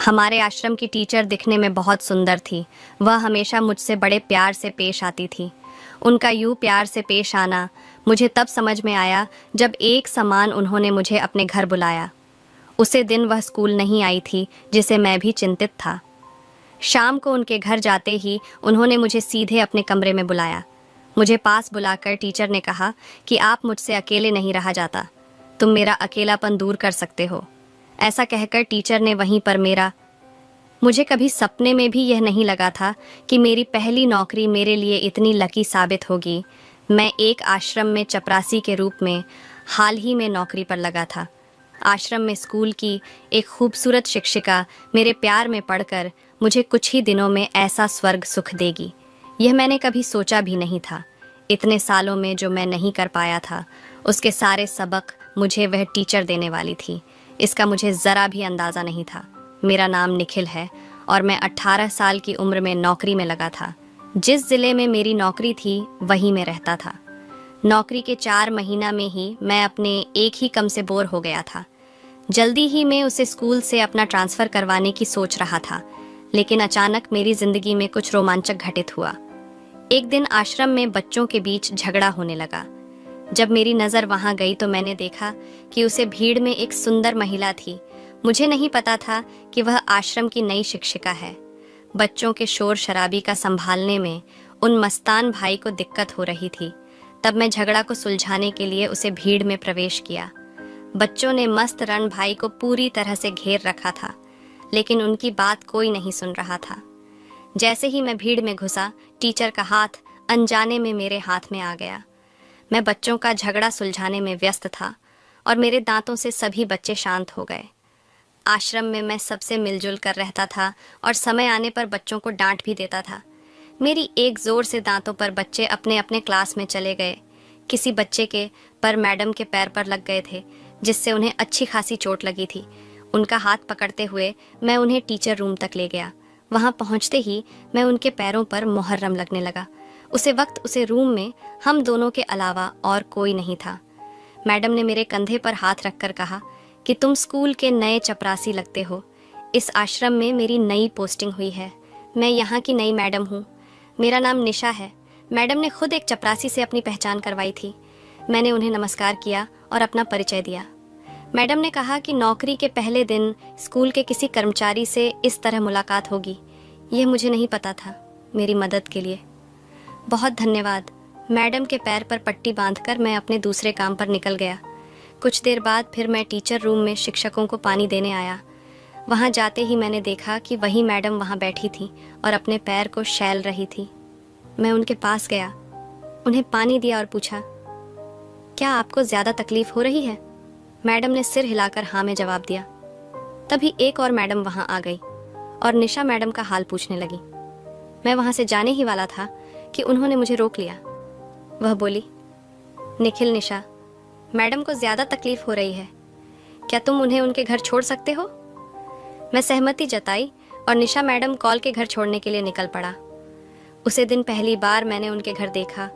हमारे आश्रम की टीचर दिखने में बहुत सुंदर थी। वह हमेशा मुझसे बड़े प्यार से पेश आती थी। उनका यूं प्यार से पेश आना मुझे तब समझ में आया जब एक समान उन्होंने मुझे अपने घर बुलाया। उसे दिन वह स्कूल नहीं आई थी जिसे मैं भी चिंतित था। शाम को उनके घर जाते ही उन्होंने मुझे सीधे अपने कमरे में बुलाया। मुझे पास बुलाकर टीचर ने कहा कि आप मुझसे अकेले नहीं रहा जाता, तुम मेरा अकेलापन दूर कर सकते हो। ऐसा कहकर टीचर ने वहीं पर मुझे कभी सपने में भी यह नहीं लगा था कि मेरी पहली नौकरी मेरे लिए इतनी लकी साबित होगी। मैं एक आश्रम में चपरासी के रूप में हाल ही में नौकरी पर लगा था। आश्रम में स्कूल की एक खूबसूरत शिक्षिका मेरे प्यार में पड़कर मुझे कुछ ही दिनों में ऐसा स्वर्ग सुख देगी, यह मैंने कभी सोचा भी नहीं था। इतने सालों में जो मैं नहीं कर पाया था, उसके सारे सबक मुझे वह टीचर देने वाली थी। इसका मुझे ज़रा भी अंदाज़ा नहीं था। मेरा नाम निखिल है और मैं 18 साल की उम्र में नौकरी में लगा था। जिस ज़िले में मेरी नौकरी थी वहीं मैं रहता था। नौकरी के 4 महीना में ही मैं अपने एक ही कम से बोर हो गया था। जल्दी ही मैं उसे स्कूल से अपना ट्रांसफ़र करवाने की सोच रहा था, लेकिन अचानक मेरी ज़िंदगी में कुछ रोमांचक घटित हुआ। एक दिन आश्रम में बच्चों के बीच झगड़ा होने लगा। जब मेरी नज़र वहां गई तो मैंने देखा कि उसे भीड़ में एक सुंदर महिला थी। मुझे नहीं पता था कि वह आश्रम की नई शिक्षिका है। बच्चों के शोर शराबी का संभालने में उन मस्तान भाई को दिक्कत हो रही थी। तब मैं झगड़ा को सुलझाने के लिए उसे भीड़ में प्रवेश किया। बच्चों ने मस्त रण भाई को पूरी तरह से घेर रखा था, लेकिन उनकी बात कोई नहीं सुन रहा था। जैसे ही मैं भीड़ में घुसा, टीचर का हाथ अनजाने में मेरे हाथ में आ गया। मैं बच्चों का झगड़ा सुलझाने में व्यस्त था और मेरे दांतों से सभी बच्चे शांत हो गए। आश्रम में मैं सबसे मिलजुल कर रहता था और समय आने पर बच्चों को डांट भी देता था। मेरी एक जोर से दांतों पर बच्चे अपने अपने क्लास में चले गए। किसी बच्चे के पर मैडम के पैर पर लग गए थे, जिससे उन्हें अच्छी खासी चोट लगी थी। उनका हाथ पकड़ते हुए मैं उन्हें टीचर रूम तक ले गया। वहां पहुंचते ही मैं उनके पैरों पर मुहर्रम लगने लगा। उसे रूम में हम दोनों के अलावा और कोई नहीं था। मैडम ने मेरे कंधे पर हाथ रखकर कहा कि तुम स्कूल के नए चपरासी लगते हो। इस आश्रम में मेरी नई पोस्टिंग हुई है। मैं यहाँ की नई मैडम हूँ। मेरा नाम निशा है। मैडम ने खुद एक चपरासी से अपनी पहचान करवाई थी। मैंने उन्हें नमस्कार किया और अपना परिचय दिया। मैडम ने कहा कि नौकरी के पहले दिन स्कूल के किसी कर्मचारी से इस तरह मुलाकात होगी। यह मुझे नहीं पता था। मेरी मदद के लिए बहुत धन्यवाद। मैडम के पैर पर पट्टी बांधकर मैं अपने दूसरे काम पर निकल गया। कुछ देर बाद फिर मैं टीचर रूम में शिक्षकों को पानी देने आया। वहां जाते ही मैंने देखा कि वही मैडम वहां बैठी थी और अपने पैर को छैल रही थी। मैं उनके पास गया, उन्हें पानी दिया और पूछा, क्या आपको ज़्यादा तकलीफ हो रही है? मैडम ने सिर हिलाकर हाँ में जवाब दिया। तभी एक और मैडम वहां आ गई और निशा मैडम का हाल पूछने लगी। मैं वहां से जाने ही वाला था कि उन्होंने मुझे रोक लिया। वह बोली, निखिल, निशा मैडम को ज़्यादा तकलीफ हो रही है, क्या तुम उन्हें उनके घर छोड़ सकते हो? मैं सहमति जताई और निशा मैडम कॉल के घर छोड़ने के लिए निकल पड़ा। उसे दिन पहली बार मैंने उनके घर देखा।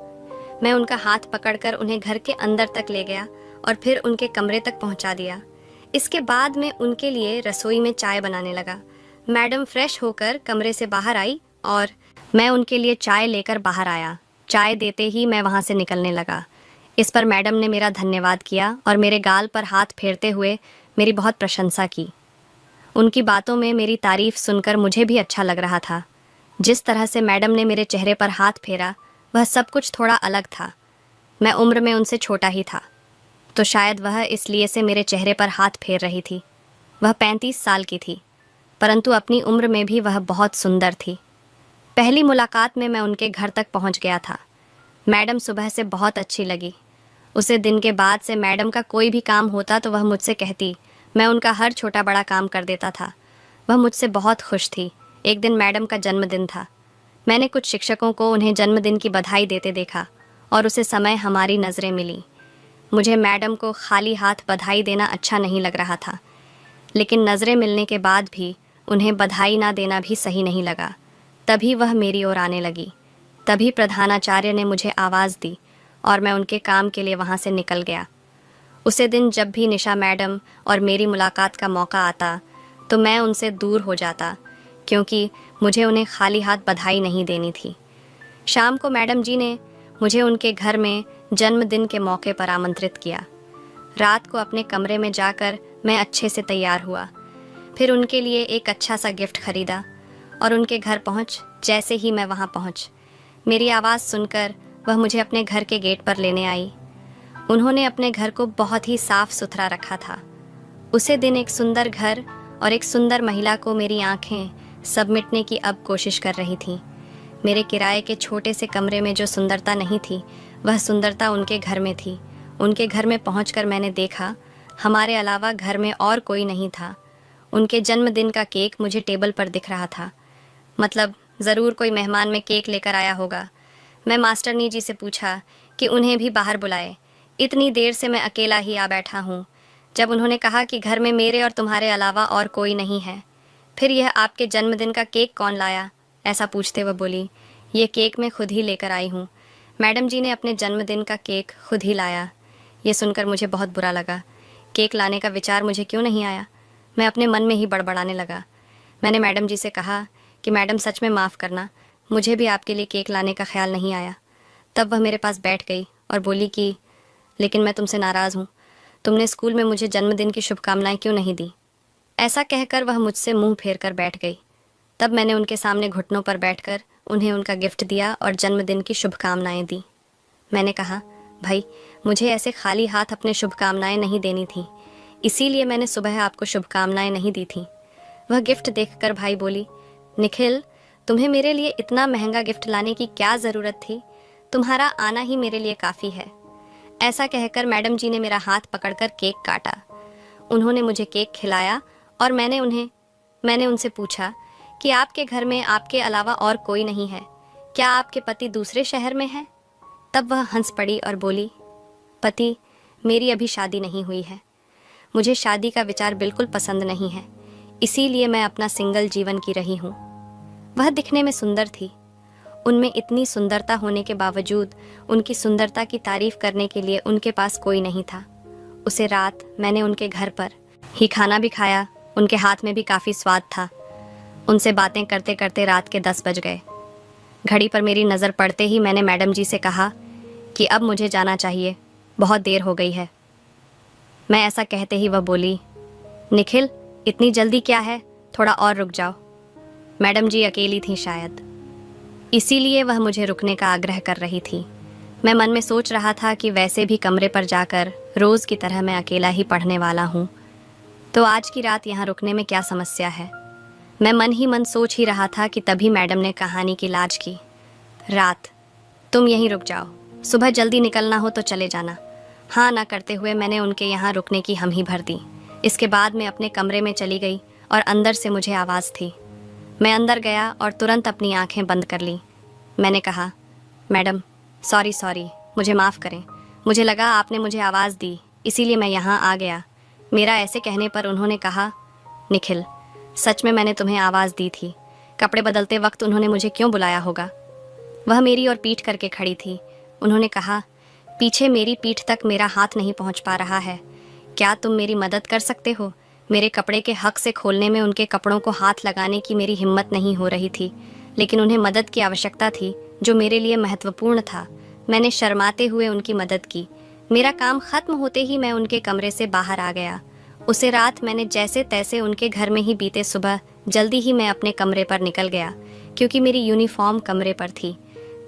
मैं उनका हाथ पकड़कर उन्हें घर के अंदर तक ले गया और फिर उनके कमरे तक पहुंचा दिया। इसके बाद मैं उनके लिए रसोई में चाय बनाने लगा। मैडम फ्रेश होकर कमरे से बाहर आई और मैं उनके लिए चाय लेकर बाहर आया। चाय देते ही मैं वहां से निकलने लगा। इस पर मैडम ने मेरा धन्यवाद किया और मेरे गाल पर हाथ फेरते हुए मेरी बहुत प्रशंसा की। उनकी बातों में मेरी तारीफ सुनकर मुझे भी अच्छा लग रहा था। जिस तरह से मैडम ने मेरे चेहरे पर हाथ फेरा, वह सब कुछ थोड़ा अलग था। मैं उम्र में उनसे छोटा ही था, तो शायद वह इसलिए से मेरे चेहरे पर हाथ फेर रही थी। वह 35 साल की थी, परंतु अपनी उम्र में भी वह बहुत सुंदर थी। पहली मुलाकात में मैं उनके घर तक पहुंच गया था। मैडम सुबह से बहुत अच्छी लगी। उसे दिन के बाद से मैडम का कोई भी काम होता तो वह मुझसे कहती। मैं उनका हर छोटा बड़ा काम कर देता था। वह मुझसे बहुत खुश थी। एक दिन मैडम का जन्मदिन था। मैंने कुछ शिक्षकों को उन्हें जन्मदिन की बधाई देते देखा और उसे समय हमारी नज़रें मिली। मुझे मैडम को खाली हाथ बधाई देना अच्छा नहीं लग रहा था, लेकिन नज़रें मिलने के बाद भी उन्हें बधाई ना देना भी सही नहीं लगा। तभी वह मेरी ओर आने लगी। तभी प्रधानाचार्य ने मुझे आवाज़ दी और मैं उनके काम के लिए वहाँ से निकल गया। उसे दिन जब भी निशा मैडम और मेरी मुलाकात का मौका आता, तो मैं उनसे दूर हो जाता, क्योंकि मुझे उन्हें खाली हाथ बधाई नहीं देनी थी। शाम को मैडम जी ने मुझे उनके घर में जन्मदिन के मौके पर आमंत्रित किया। रात को अपने कमरे में जाकर मैं अच्छे से तैयार हुआ, फिर उनके लिए एक अच्छा सा गिफ्ट खरीदा और उनके घर पहुंच। जैसे ही मैं वहां पहुंच, मेरी आवाज़ सुनकर वह मुझे अपने घर के गेट पर लेने आई। उन्होंने अपने घर को बहुत ही साफ सुथरा रखा था। उसे दिन एक सुंदर घर और एक सुंदर महिला को मेरी आंखें सबमिटने की अब कोशिश कर रही थी। मेरे किराए के छोटे से कमरे में जो सुंदरता नहीं थी, वह सुंदरता उनके घर में थी। उनके घर में पहुंचकर मैंने देखा, हमारे अलावा घर में और कोई नहीं था। उनके जन्मदिन का केक मुझे टेबल पर दिख रहा था। मतलब ज़रूर कोई मेहमान में केक लेकर आया होगा। मैं मास्टरनी जी से पूछा कि उन्हें भी बाहर बुलाए। इतनी देर से मैं अकेला ही आ बैठा हूँ। जब उन्होंने कहा कि घर में मेरे और तुम्हारे अलावा और कोई नहीं है, फिर यह आपके जन्मदिन का केक कौन लाया, ऐसा पूछते वह बोली, ये केक मैं खुद ही लेकर आई हूँ। मैडम जी ने अपने जन्मदिन का केक खुद ही लाया। ये सुनकर मुझे बहुत बुरा लगा। केक लाने का विचार मुझे क्यों नहीं आया। मैं अपने मन में ही बड़बड़ाने लगा। मैंने मैडम जी से कहा कि मैडम सच में माफ़ करना, मुझे भी आपके लिए केक लाने का ख्याल नहीं आया। तब वह मेरे पास बैठ गई और बोली कि लेकिन मैं तुमसे नाराज़ हूँ, तुमने स्कूल में मुझे जन्मदिन की शुभकामनाएं क्यों नहीं दी। ऐसा कहकर वह मुझसे मुंह फेर कर बैठ गई। तब मैंने उनके सामने घुटनों पर बैठकर उन्हें उनका गिफ्ट दिया और जन्मदिन की शुभकामनाएं दी। मैंने कहा, भाई मुझे ऐसे खाली हाथ अपने शुभकामनाएं नहीं देनी थी, इसीलिए मैंने सुबह आपको शुभकामनाएं नहीं दी थी। वह गिफ्ट देखकर भाई बोली, निखिल तुम्हें मेरे लिए इतना महंगा गिफ्ट लाने की क्या ज़रूरत थी, तुम्हारा आना ही मेरे लिए काफ़ी है। ऐसा कहकर मैडम जी ने मेरा हाथ पकड़कर केक काटा। उन्होंने मुझे केक खिलाया और मैंने उनसे पूछा कि आपके घर में आपके अलावा और कोई नहीं है, क्या आपके पति दूसरे शहर में है। तब वह हंस पड़ी और बोली, पति, मेरी अभी शादी नहीं हुई है, मुझे शादी का विचार बिल्कुल पसंद नहीं है, इसीलिए मैं अपना सिंगल जीवन की रही हूँ। वह दिखने में सुंदर थी। उनमें इतनी सुंदरता होने के बावजूद उनकी सुंदरता की तारीफ करने के लिए उनके पास कोई नहीं था। उसे रात मैंने उनके घर पर ही खाना भी खाया। उनके हाथ में भी काफ़ी स्वाद था। उनसे बातें करते करते रात के 10 बज गए। घड़ी पर मेरी नज़र पड़ते ही मैंने मैडम जी से कहा कि अब मुझे जाना चाहिए, बहुत देर हो गई है। मैं ऐसा कहते ही वह बोली, निखिल इतनी जल्दी क्या है, थोड़ा और रुक जाओ। मैडम जी अकेली थी शायद, इसीलिए वह मुझे रुकने का आग्रह कर रही थी। मैं मन में सोच रहा था कि वैसे भी कमरे पर जाकर रोज़ की तरह मैं अकेला ही पढ़ने वाला हूँ, तो आज की रात यहाँ रुकने में क्या समस्या है। मैं मन ही मन सोच ही रहा था कि तभी मैडम ने कहानी की लाज की। रात, तुम यहीं रुक जाओ, सुबह जल्दी निकलना हो तो चले जाना। हाँ ना करते हुए मैंने उनके यहाँ रुकने की हम ही भर दी। इसके बाद मैं अपने कमरे में चली गई और अंदर से मुझे आवाज़ थी। मैं अंदर गया और तुरंत अपनी आंखें बंद कर ली। मैंने कहा, मैडम सॉरी, मुझे माफ़ करें, मुझे लगा आपने मुझे आवाज़ दी, इसीलिए मैं यहाँ आ गया। मेरा ऐसे कहने पर उन्होंने कहा, निखिल सच में मैंने तुम्हें आवाज़ दी थी, कपड़े बदलते वक्त उन्होंने मुझे क्यों बुलाया होगा। वह मेरी ओर पीठ करके खड़ी थी। उन्होंने कहा, पीछे मेरी पीठ तक मेरा हाथ नहीं पहुँच पा रहा है, क्या तुम मेरी मदद कर सकते हो। मेरे कपड़े के हक से खोलने में उनके कपड़ों को हाथ लगाने की मेरी हिम्मत नहीं हो रही थी, लेकिन उन्हें मदद की आवश्यकता थी जो मेरे लिए महत्वपूर्ण था। मैंने शर्माते हुए उनकी मदद की। मेरा काम खत्म होते ही मैं उनके कमरे से बाहर आ गया। उसे रात मैंने जैसे तैसे उनके घर में ही बीते। सुबह जल्दी ही मैं अपने कमरे पर निकल गया, क्योंकि मेरी यूनिफॉर्म कमरे पर थी।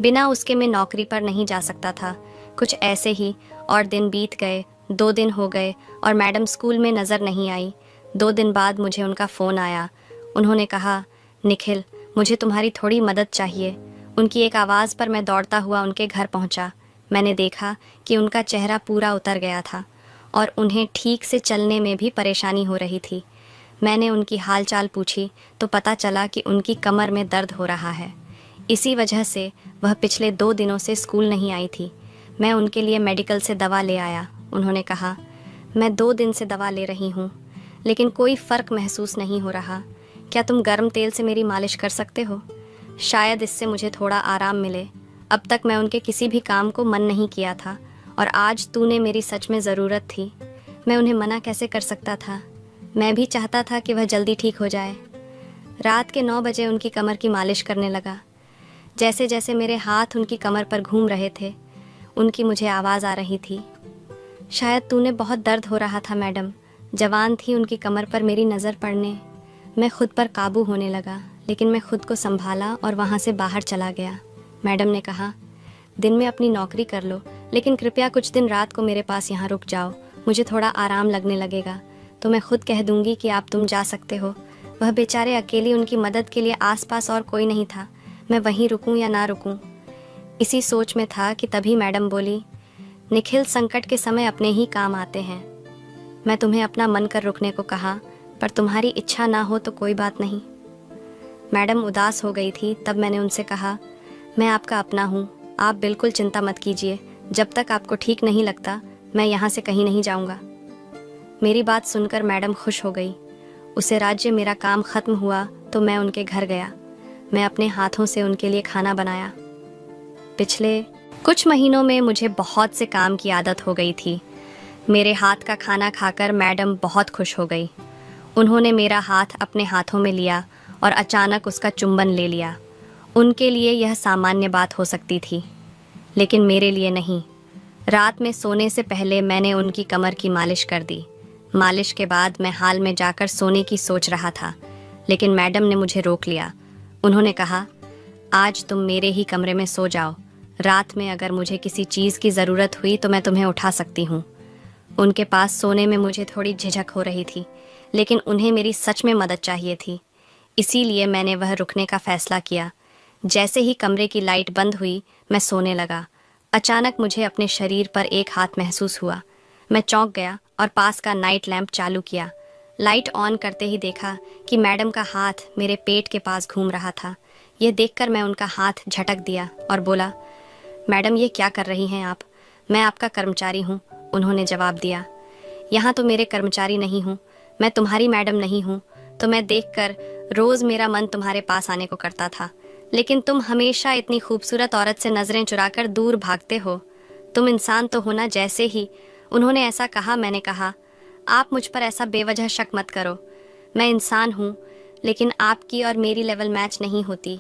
बिना उसके मैं नौकरी पर नहीं जा सकता था। कुछ ऐसे ही और दिन बीत गए। 2 दिन हो गए और मैडम स्कूल में नज़र नहीं आई। 2 दिन बाद मुझे उनका फ़ोन आया। उन्होंने कहा, निखिल मुझे तुम्हारी थोड़ी मदद चाहिए। उनकी एक आवाज़ पर मैं दौड़ता हुआ उनके घर पहुंचा। मैंने देखा कि उनका चेहरा पूरा उतर गया था और उन्हें ठीक से चलने में भी परेशानी हो रही थी। मैंने उनकी हालचाल पूछी तो पता चला कि उनकी कमर में दर्द हो रहा है। इसी वजह से वह पिछले 2 दिनों से स्कूल नहीं आई थी। मैं उनके लिए मेडिकल से दवा ले आया। उन्होंने कहा, मैं 2 दिन से दवा ले रही हूँ, लेकिन कोई फ़र्क महसूस नहीं हो रहा। क्या तुम गर्म तेल से मेरी मालिश कर सकते हो? शायद इससे मुझे थोड़ा आराम मिले। अब तक मैं उनके किसी भी काम को मन नहीं किया था और आज तूने मेरी सच में ज़रूरत थी। मैं उन्हें मना कैसे कर सकता था। मैं भी चाहता था कि वह जल्दी ठीक हो जाए। रात के 9 बजे उनकी कमर की मालिश करने लगा। जैसे जैसे मेरे हाथ उनकी कमर पर घूम रहे थे, उनकी मुझे आवाज़ आ रही थी, शायद तूने बहुत दर्द हो रहा था मैडम। जवान थी उनकी कमर पर मेरी नज़र पड़ने। मैं खुद पर काबू होने लगा, लेकिन मैं खुद को संभाला और वहाँ से बाहर चला गया। मैडम ने कहा, दिन में अपनी नौकरी कर लो, लेकिन कृपया कुछ दिन रात को मेरे पास यहाँ रुक जाओ। मुझे थोड़ा आराम लगने लगेगा तो मैं खुद कह दूंगी कि आप तुम जा सकते हो। वह बेचारे अकेली, उनकी मदद के लिए आसपास और कोई नहीं था। मैं वहीं रुकूं या ना रुकूं, इसी सोच में था कि तभी मैडम बोली, निखिल, संकट के समय अपने ही काम आते हैं। मैं तुम्हें अपना मन कर रुकने को कहा, पर तुम्हारी इच्छा ना हो तो कोई बात नहीं। मैडम उदास हो गई थी। तब मैंने उनसे कहा, मैं आपका अपना हूँ, आप बिल्कुल चिंता मत कीजिए। जब तक आपको ठीक नहीं लगता मैं यहाँ से कहीं नहीं जाऊँगा। मेरी बात सुनकर मैडम खुश हो गई। उसे राज्य मेरा काम खत्म हुआ तो मैं उनके घर गया। मैं अपने हाथों से उनके लिए खाना बनाया। पिछले कुछ महीनों में मुझे बहुत से काम की आदत हो गई थी। मेरे हाथ का खाना खाकर मैडम बहुत खुश हो गई। उन्होंने मेरा हाथ अपने हाथों में लिया और अचानक उसका चुंबन ले लिया। उनके लिए यह सामान्य बात हो सकती थी, लेकिन मेरे लिए नहीं। रात में सोने से पहले मैंने उनकी कमर की मालिश कर दी। मालिश के बाद मैं हाल में जाकर सोने की सोच रहा था, लेकिन मैडम ने मुझे रोक लिया। उन्होंने कहा, आज तुम मेरे ही कमरे में सो जाओ। रात में अगर मुझे किसी चीज़ की ज़रूरत हुई तो मैं तुम्हें उठा सकती हूँ। उनके पास सोने में मुझे थोड़ी झिझक हो रही थी, लेकिन उन्हें मेरी सच में मदद चाहिए थी। इसीलिए मैंने वह रुकने का फैसला किया। जैसे ही कमरे की लाइट बंद हुई, मैं सोने लगा। अचानक मुझे अपने शरीर पर एक हाथ महसूस हुआ। मैं चौंक गया और पास का नाइट लैंप चालू किया। लाइट ऑन करते ही देखा कि मैडम का हाथ मेरे पेट के पास घूम रहा था। यह देखकर मैं उनका हाथ झटक दिया और बोला, मैडम, ये क्या कर रही हैं आप? मैं आपका कर्मचारी हूँ, उन्होंने जवाब दिया। यहाँ तो मेरे कर्मचारी नहीं हूँ, मैं तुम्हारी मैडम नहीं हूँ। तो मैं देखकर रोज़ मेरा मन तुम्हारे पास आने को करता था, लेकिन तुम हमेशा इतनी खूबसूरत औरत से नज़रें चुराकर दूर भागते हो। तुम इंसान तो हो ना। जैसे ही उन्होंने ऐसा कहा, मैंने कहा, आप मुझ पर ऐसा बेवजह शक मत करो। मैं इंसान हूँ, लेकिन आपकी और मेरी लेवल मैच नहीं होती।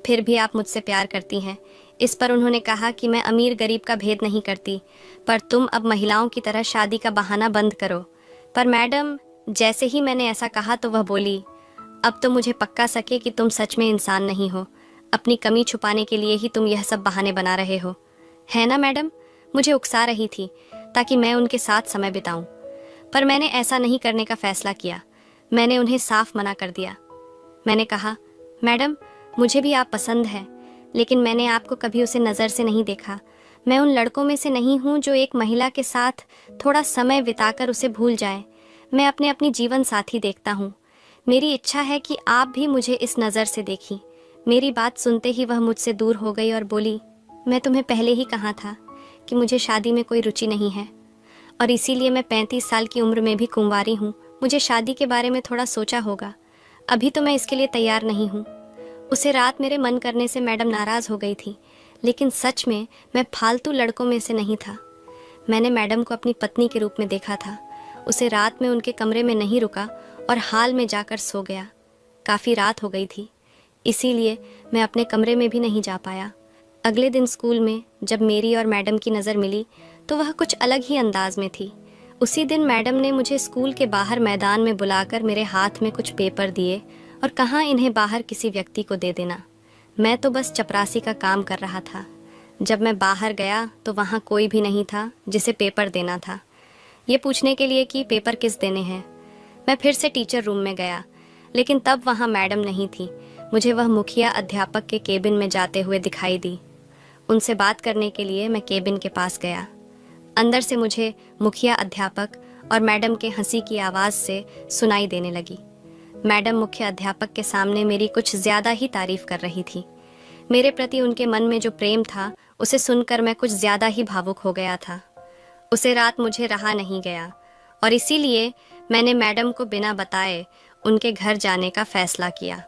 फिर भी आप मुझसे प्यार करती हैं। इस पर उन्होंने कहा कि मैं अमीर गरीब का भेद नहीं करती, पर तुम अब महिलाओं की तरह शादी का बहाना बंद करो। पर मैडम, जैसे ही मैंने ऐसा कहा तो वह बोली, अब तो मुझे पक्का सके कि तुम सच में इंसान नहीं हो। अपनी कमी छुपाने के लिए ही तुम यह सब बहाने बना रहे हो, है ना मैडम? मुझे उकसा रही थी ताकि मैं उनके साथ समय बिताऊं, पर मैंने ऐसा नहीं करने का फैसला किया। मैंने उन्हें साफ मना कर दिया। मैंने कहा, मैडम, मुझे भी आप पसंद है, लेकिन मैंने आपको कभी उसे नज़र से नहीं देखा। मैं उन लड़कों में से नहीं हूँ जो एक महिला के साथ थोड़ा समय बिताकर उसे भूल जाए। मैं अपनी जीवन साथी देखता हूँ। मेरी इच्छा है कि आप भी मुझे इस नज़र से देखी। मेरी बात सुनते ही वह मुझसे दूर हो गई और बोली, मैं तुम्हें पहले ही कहा था कि मुझे शादी में कोई रुचि नहीं है, और इसीलिए मैं 35 साल की उम्र में भी कुंवारी हूँ। मुझे शादी के बारे में थोड़ा सोचा होगा, अभी तो मैं इसके लिए तैयार नहीं हूँ। उसे रात मेरे मन करने से मैडम नाराज़ हो गई थी, लेकिन सच में मैं फालतू लड़कों में से नहीं था। मैंने मैडम को अपनी पत्नी के रूप में देखा था। उसे रात में उनके कमरे में नहीं रुका और हाल में जाकर सो गया। काफ़ी रात हो गई थी, इसीलिए मैं अपने कमरे में भी नहीं जा पाया। अगले दिन स्कूल में जब मेरी और मैडम की नज़र मिली तो वह कुछ अलग ही अंदाज में थी। उसी दिन मैडम ने मुझे स्कूल के बाहर मैदान में बुलाकर मेरे हाथ में कुछ पेपर दिए और कहा, इन्हें बाहर किसी व्यक्ति को दे देना। मैं तो बस चपरासी का काम कर रहा था। जब मैं बाहर गया तो वहाँ कोई भी नहीं था जिसे पेपर देना था, ये पूछने के लिए कि पेपर किस देने हैं। मैं फिर से टीचर रूम में गया, लेकिन तब वहाँ मैडम नहीं थी। मुझे वह मुखिया अध्यापक के केबिन में जाते हुए दिखाई दी। उनसे बात करने के लिए मैं केबिन के पास गया। अंदर से मुझे मुखिया अध्यापक और मैडम के हंसी की आवाज़ से सुनाई देने लगी। मैडम मुख्य अध्यापक के सामने मेरी कुछ ज़्यादा ही तारीफ कर रही थी। मेरे प्रति उनके मन में जो प्रेम था उसे सुनकर मैं कुछ ज़्यादा ही भावुक हो गया था। उसे रात मुझे रहा नहीं गया और इसीलिए मैंने मैडम को बिना बताए उनके घर जाने का फैसला किया।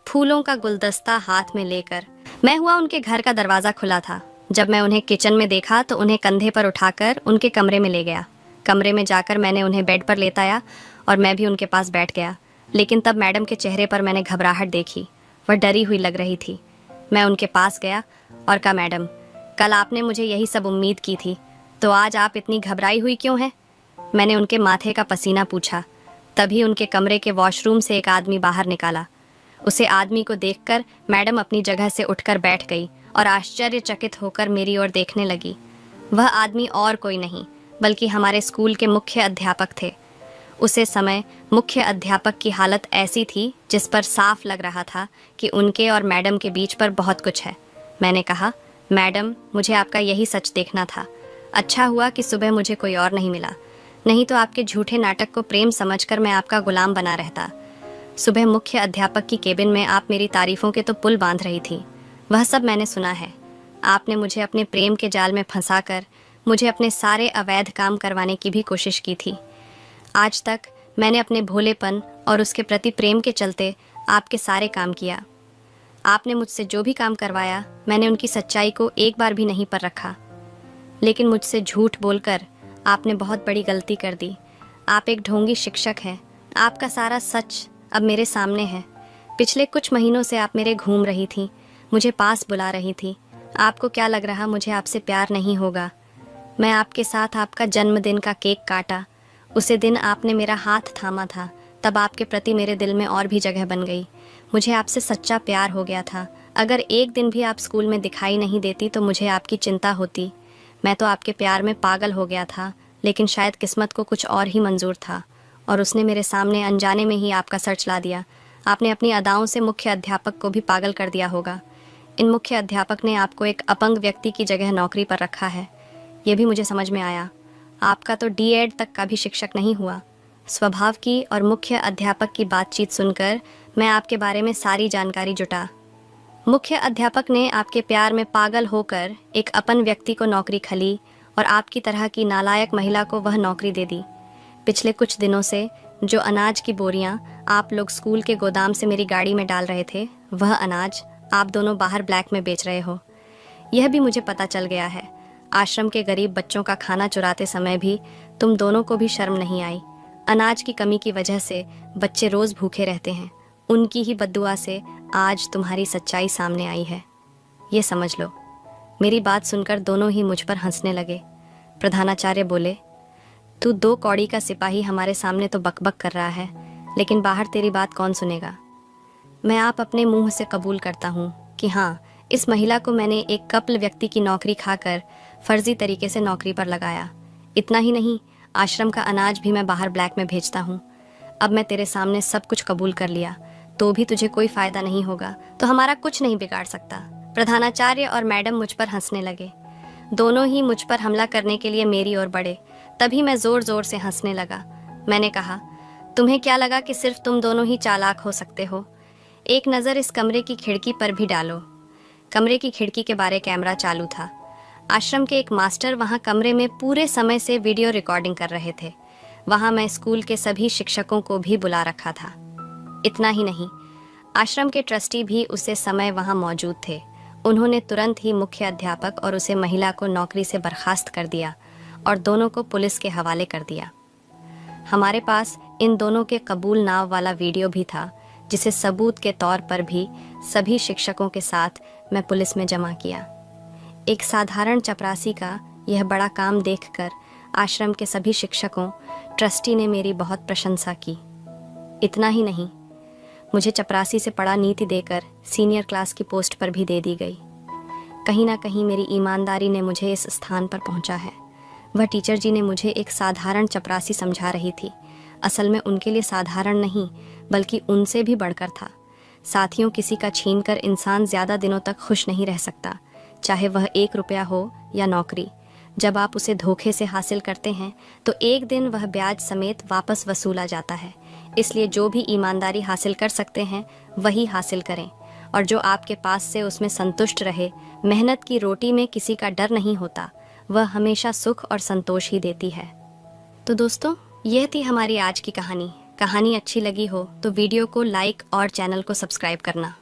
फूलों का गुलदस्ता हाथ में लेकर मैं हुआ उनके घर का दरवाज़ा खुला था। जब मैं उन्हें किचन में देखा तो उन्हें कंधे पर उठाकर उनके कमरे में ले गया। कमरे में जाकर मैंने उन्हें बेड पर लेटाया और मैं भी उनके पास बैठ गया। लेकिन तब मैडम के चेहरे पर मैंने घबराहट देखी। वह डरी हुई लग रही थी। मैं उनके पास गया और कहा, मैडम, कल आपने मुझे यही सब उम्मीद की थी, तो आज आप इतनी घबराई हुई क्यों हैं? मैंने उनके माथे का पसीना पूछा। तभी उनके कमरे के वॉशरूम से एक आदमी बाहर निकाला। उसे आदमी को देखकर मैडम अपनी जगह से उठकर बैठ गई और आश्चर्यचकित होकर मेरी ओर देखने लगी। वह आदमी और कोई नहीं बल्कि हमारे स्कूल के मुख्य अध्यापक थे। उसे समय मुख्य अध्यापक की हालत ऐसी थी जिस पर साफ लग रहा था कि उनके और मैडम के बीच पर बहुत कुछ है। मैंने कहा, मैडम, मुझे आपका यही सच देखना था। अच्छा हुआ कि सुबह मुझे कोई और नहीं मिला, नहीं तो आपके झूठे नाटक को प्रेम समझकर मैं आपका गुलाम बना रहता। सुबह मुख्य अध्यापक की केबिन में आप मेरी तारीफों के तो पुल बांध रही थी। वह सब मैंने सुना है। आपने मुझे अपने प्रेम के जाल में फंसाकर मुझे अपने सारे अवैध काम करवाने की भी कोशिश की थी। आज तक मैंने अपने भोलेपन और उसके प्रति प्रेम के चलते आपके सारे काम किया। आपने मुझसे जो भी काम करवाया, मैंने उनकी सच्चाई को एक बार भी नहीं पर रखा। लेकिन मुझसे झूठ बोलकर आपने बहुत बड़ी गलती कर दी। आप एक ढोंगी शिक्षक हैं। आपका सारा सच अब मेरे सामने है। पिछले कुछ महीनों से आप मेरे घूम रही थी, मुझे पास बुला रही थी। आपको क्या लग रहा मुझे आपसे प्यार नहीं होगा? मैं आपके साथ आपका जन्मदिन का केक काटा। उसे दिन आपने मेरा हाथ थामा था, तब आपके प्रति मेरे दिल में और भी जगह बन गई। मुझे आपसे सच्चा प्यार हो गया था। अगर एक दिन भी आप स्कूल में दिखाई नहीं देती तो मुझे आपकी चिंता होती। मैं तो आपके प्यार में पागल हो गया था, लेकिन शायद किस्मत को कुछ और ही मंजूर था और उसने मेरे सामने अनजाने में ही आपका सच ला दिया। आपने अपनी अदाओं से मुख्य अध्यापक को भी पागल कर दिया होगा। इन मुख्य अध्यापक ने आपको एक अपंग व्यक्ति की जगह नौकरी पर रखा है, ये भी मुझे समझ में आया। आपका तो डीएड तक का भी शिक्षक नहीं हुआ। स्वभाव की और मुख्य अध्यापक की बातचीत सुनकर मैं आपके बारे में सारी जानकारी जुटा। मुख्य अध्यापक ने आपके प्यार में पागल होकर एक अपन व्यक्ति को नौकरी खली और आपकी तरह की नालायक महिला को वह नौकरी दे दी। पिछले कुछ दिनों से जो अनाज की बोरियां आप लोग स्कूल के गोदाम से मेरी गाड़ी में डाल रहे थे, वह अनाज आप दोनों बाहर ब्लैक में बेच रहे हो। यह भी मुझे पता चल गया है। आश्रम के गरीब बच्चों का खाना चुराते समय भी तुम दोनों को भी शर्म नहीं आई। अनाज की कमी की वजह से बच्चे रोज भूखे रहते हैं। उनकी ही बद्दुआ से आज तुम्हारी सच्चाई सामने आई है, ये समझ लो। मेरी बात सुनकर दोनों ही मुझ पर हंसने लगे। प्रधानाचार्य बोले, तू 2 कौड़ी का सिपाही हमारे सामने तो बकबक कर रहा है, लेकिन बाहर तेरी बात कौन सुनेगा? मैं आप अपने मुंह से कबूल करता हूँ कि हाँ, इस महिला को मैंने एक कपल व्यक्ति की नौकरी खाकर फर्जी तरीके से नौकरी पर लगाया। इतना ही नहीं, आश्रम का अनाज भी मैं बाहर ब्लैक में भेजता हूँ। अब मैं तेरे सामने सब कुछ कबूल कर लिया, तो भी तुझे कोई फायदा नहीं होगा, तो हमारा कुछ नहीं बिगाड़ सकता। प्रधानाचार्य और मैडम मुझ पर हंसने लगे। दोनों ही मुझ पर हमला करने के लिए मेरी ओर बढ़े। तभी मैं जोर जोर से हंसने लगा। मैंने कहा, तुम्हें क्या लगा कि सिर्फ तुम दोनों ही चालाक हो सकते हो? एक नज़र इस कमरे की खिड़की पर भी डालो। कमरे की खिड़की के बारे कैमरा चालू था। आश्रम के एक मास्टर वहां कमरे में पूरे समय से वीडियो रिकॉर्डिंग कर रहे थे। वहां मैं स्कूल के सभी शिक्षकों को भी बुला रखा था। इतना ही नहीं, आश्रम के ट्रस्टी भी उसे समय वहां मौजूद थे। उन्होंने तुरंत ही मुख्य अध्यापक और उसे महिला को नौकरी से बर्खास्त कर दिया और दोनों को पुलिस के हवाले कर दिया। हमारे पास इन दोनों के कबूल नाव वाला वीडियो भी था, जिसे सबूत के तौर पर भी सभी शिक्षकों के साथ मैं पुलिस में जमा किया। एक साधारण चपरासी का यह बड़ा काम देखकर आश्रम के सभी शिक्षकों, ट्रस्टी ने मेरी बहुत प्रशंसा की। इतना ही नहीं, मुझे चपरासी से पढ़ा नीति देकर सीनियर क्लास की पोस्ट पर भी दे दी गई। कहीं ना कहीं मेरी ईमानदारी ने मुझे इस स्थान पर पहुंचा है। वह टीचर जी ने मुझे एक साधारण चपरासी समझा रही थी। असल में उनके लिए साधारण नहीं, बल्कि उनसे भी बढ़कर था। साथियों, किसी का छीनकर इंसान ज़्यादा दिनों तक खुश नहीं रह सकता, चाहे वह 1 रुपया हो या नौकरी। जब आप उसे धोखे से हासिल करते हैं तो एक दिन वह ब्याज समेत वापस वसूला जाता है। इसलिए जो भी ईमानदारी हासिल कर सकते हैं वही हासिल करें, और जो आपके पास से उसमें संतुष्ट रहे। मेहनत की रोटी में किसी का डर नहीं होता, वह हमेशा सुख और संतोष ही देती है। तो दोस्तों, यह थी हमारी आज की कहानी। कहानी अच्छी लगी हो तो वीडियो को लाइक और चैनल को सब्सक्राइब करना।